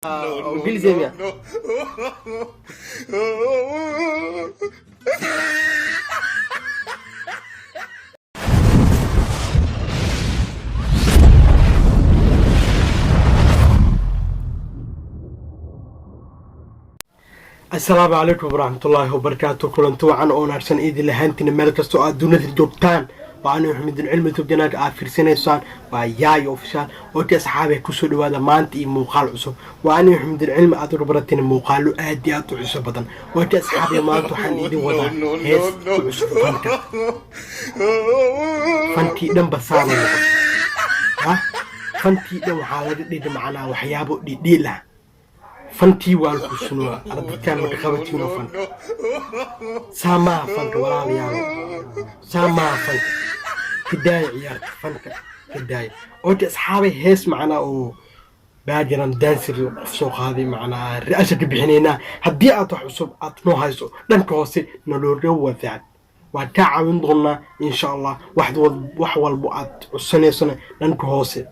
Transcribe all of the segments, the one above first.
وانجليزي يا السلام عليكم ورحمة الله وبركاته. كلنتو عن أونارسن إيدي لهانتين ملكستو أدونة الجوبتان وأنا محمد العلم تبجناك آخر سنة سان وياي أوفيشال وتي أصحابي كسر هذا مانتي مقال عصب وأنا محمد العلم أدور برتين مقالو أدي أتو عصب بدن وتي أصحابي مانتو حن إيدي وضع هيس عصب فانك فانتي دم بسارة ها فانتي دم حالة دي معنا وحيابو دي لا فانتي والكو شنو أردتان متخبتين وفن ساما فانك ولا ليالو ساما فانك كداية عيارك فانك كداية أوتي أصحابي هيس معنا أو باجران دانسر سوق هذه معنا رئاسة بحنينا هدي أطح عصب أطنو هايسو لنك هوسي نلوريو وذات وتعاون ضمنا إن شاء الله وحوال بؤات السنة لنك هوسي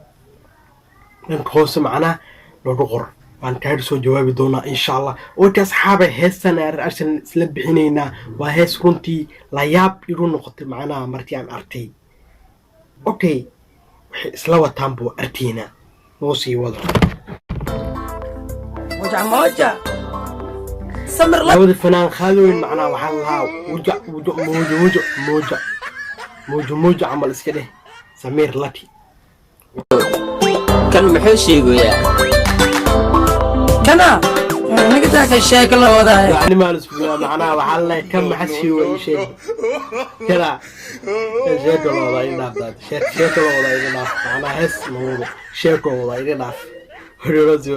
معنا لورغر waan ka soo jawaabi doonaa insha Allah oo ka asxaabay heestan Arsenal isla bixinayna waa hees runtii la yaab iru noqotay macnaha markii aan artay okay wixii isla wataan buu artiina noo sii wado موجة سمر لا هذا الفنان خالوين معنا waxaa lahaa موجة عمل iskade Samir Lati كان محشي ويا كنا نقدر الشكل هذا يعني ما نسمع معناه وحلا كم حشي وشيء كلا شكل والله ينافع شكل والله ينافع أنا أحس موضوع شكل والله ينافع هريرزيو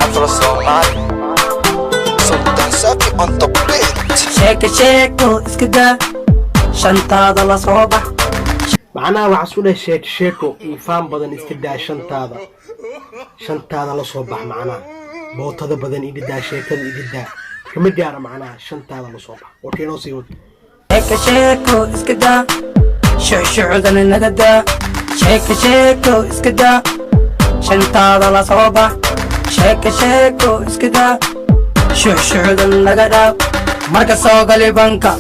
أفضل الصومالي سلطان ساكي on the beat شكل إسكدا شنطة ضل صوبة معناه وعسوله شكل يفهم بدن إسكدا شنطة ضل صوبة معناه بوتada badan idida sheekada idida kama gaara macnaha shantaada la soo bax warkeeno sii wad sheeko iska daa shucuudan naga daa sheeko iska daa shantaada la soo bax sheeko iska daa shucuudan naga daa marka soo galay banka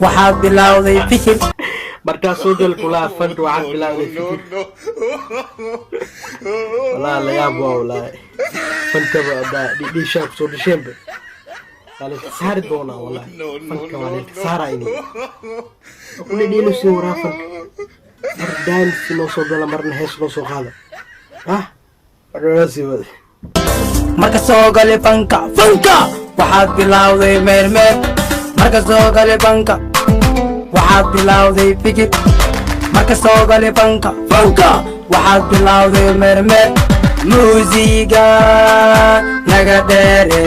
waxaad bilowday fikir marka soo gal kula fantu waxaad bilowday fikir والله لا يابا والله فانت دي شاف صور ديشمبر قال سهر دونا والله فانت والله سهر عيني كل دي له صورة فانت مردان في نص ولا مرنا هيش نص هذا ها راسي marka soo galay banka waxaad bilowday meermeer marka soo galay banka waxaad bilowday fikir marka soo galay banka waxaad bilowday meermeer muusiga naga dheere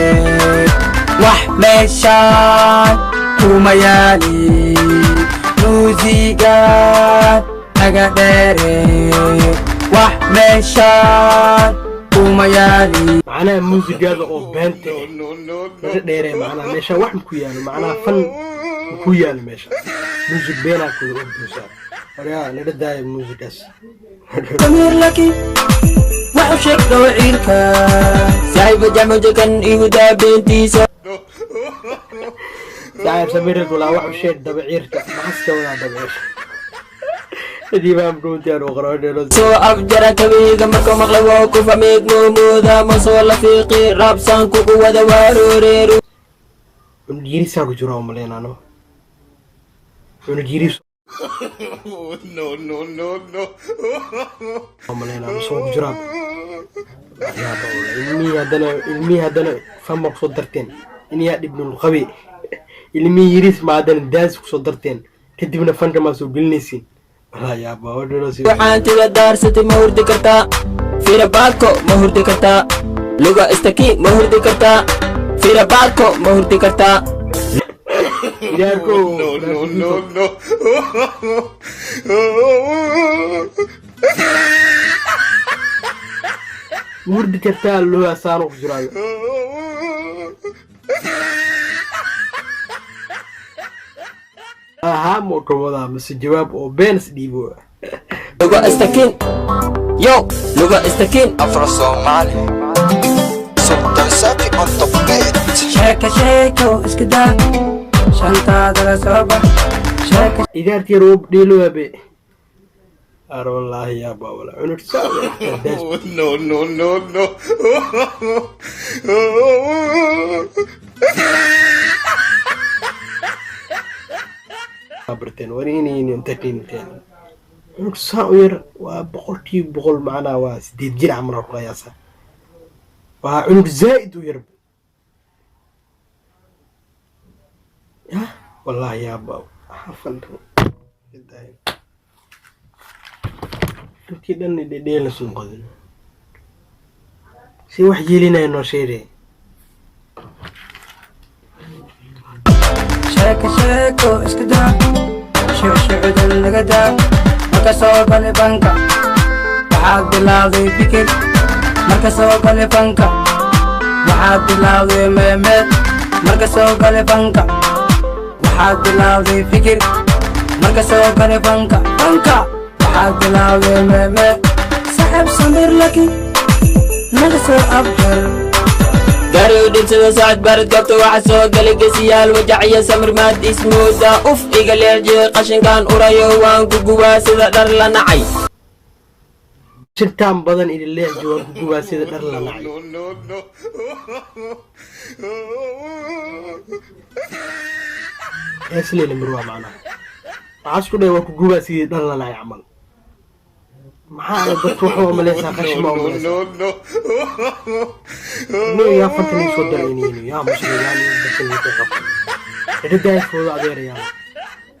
wax meeshaan kuma yaali muusiga naga dheere wax meeshaan kuma yaali معناها موسيقى أو بنت naga dheere معناها meesha wax ku yaalo معناها fan ku yaalo meesha music beena ku dhigaysa wariya la dhaday musicaas Samir Lati waxu sheegay wiciilka saaxiib jamaajo kan igu daabintiisa saaxiib Samir wala waxu sheeg dabciirka maxaska wala dabciirka hadii baan runtii oo qaraadeelo soo afjara kabiga marka maqlawo ku fameed mooda ma soo la fiiqi rabsan ku wada wareero jiirisa ku jiro maleynano jiirisa no ملينا صوب جراب يا بابا علمي هذا فما صدرتين إني ابن القوي علمي يريس ما هذا الدانس صدرتين كتبنا فنك ما سو بالنسين لا يا بابا دراسي waxaan tiga daarsatay ma hurdi kartaa firabaadko ma hurdi kartaa luga istaki ma hurdi kartaa firabaadko ma hurdi kartaa no ورد كتال لو أسانو خجران موكو وضع بس الجواب أو بينس ديبو luga istakin yo luga istakin أفضل الصومالي sheeko sheeko iska daa shantaada la soo bax sheeko إدارتي روب ديلو أبي أرى والله يا باولا عنر ساوي No, no, no, no. برتين وريني انتكين تاني عنر ساوير وبقولتي بقول معنا وسديد جيل عمر القياسة وعنر زائد ويرب يا والله يا باو حفلت كده دي لسون قدن سي واحد يلينا انه شيري sheeko sheeko iska daa shucshucdan laga daa marka soo gali banka waxaad bilowday fikir marka soo gali banka waxaad bilowday meemeed marka soo gali banka waxaad bilowday fikir marka soo gali banka waxaad bilowday meemeed saxib samir laki naga soo abjar gari u dhinsada sacad baarad goobta waxa soo galay gesiyaal wajaciya samir maad ismooda uf iga leerjiyay qashinkan urayo waan ku gubaa sida dhar la nacay شرتان بدن إلى اللي جوان كوبا سيد در لا نعي No, no, no. اسلي المروه معنا عاشكو ده كوبا سيد در لا نعي عمل maxaa dadku wuxuu umaleesaa qashima No, umaleesaa no, no. no yaa fantani soo daraynayno yaa mushrigaani dadkan ka qabta ridaay foodo adeerayaan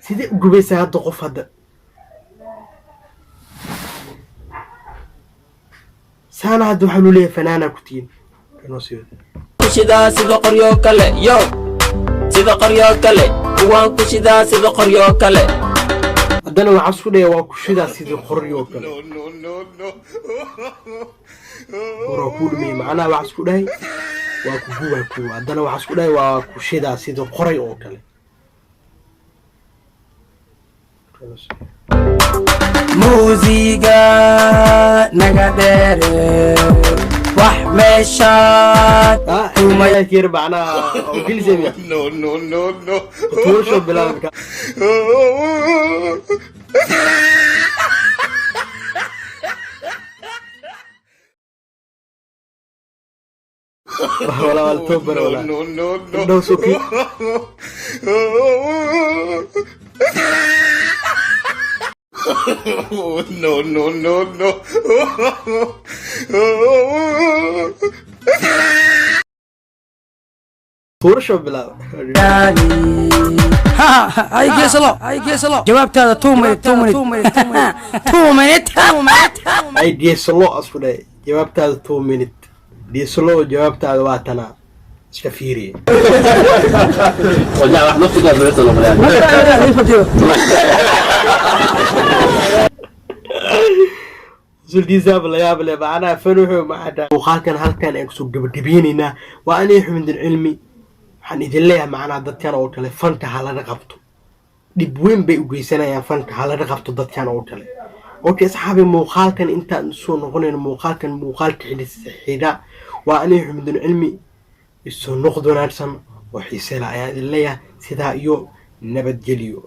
sidee u gubaysaa hadda qof hadda saana hadda waxaa luleeyahay fanaana ku tiin kanoo siiwada kushidaa sida qoryo kale yo sida qoryo kale waan kushidaa sida qoryo kale haddana waxaa isku dhaya waa kushidaa sidii qoryo oo kale No, no, no, no. waroo kuu dhameeyey macnaha waxaa isku dhahay waa ku gubaa kuwa haddana waxaa isku dhahay waa kushidaa sidii qoray oo kale muusiga naga dheere wax meeshaad umayakir macnaha oo gilsemiya No, no, no, no. tuusho bilaabka ولا التوبر ولا No, no, no. No, Suki. No, no, no, no. tuusho bilaab ay geesalo jawaabtaada 2 minute ay dieslo asku dhahay jawaabtaada 2 minute dieslo jawaabtaada waa tana iska fiiriye zuldiisaab la yaab leh macnaha fanuxu macada muuqaalkan halkan aan kusoo gabagabeynayna waa anay xumidin cilmi waxaan idin leeyahay macnaha dadkan oo kale fanka halana qabto dhib weyn bay u geysanayaan fanka halana qabto dadkan oo kale okay asxaabi muuqaalkan intaan soo noqonayno muuqaalka xidha waa anay xumidin cilmi isoo noqdo wanaagsan oo xiise la ayaan idin leeyahay sidaa iyo nabadgelyo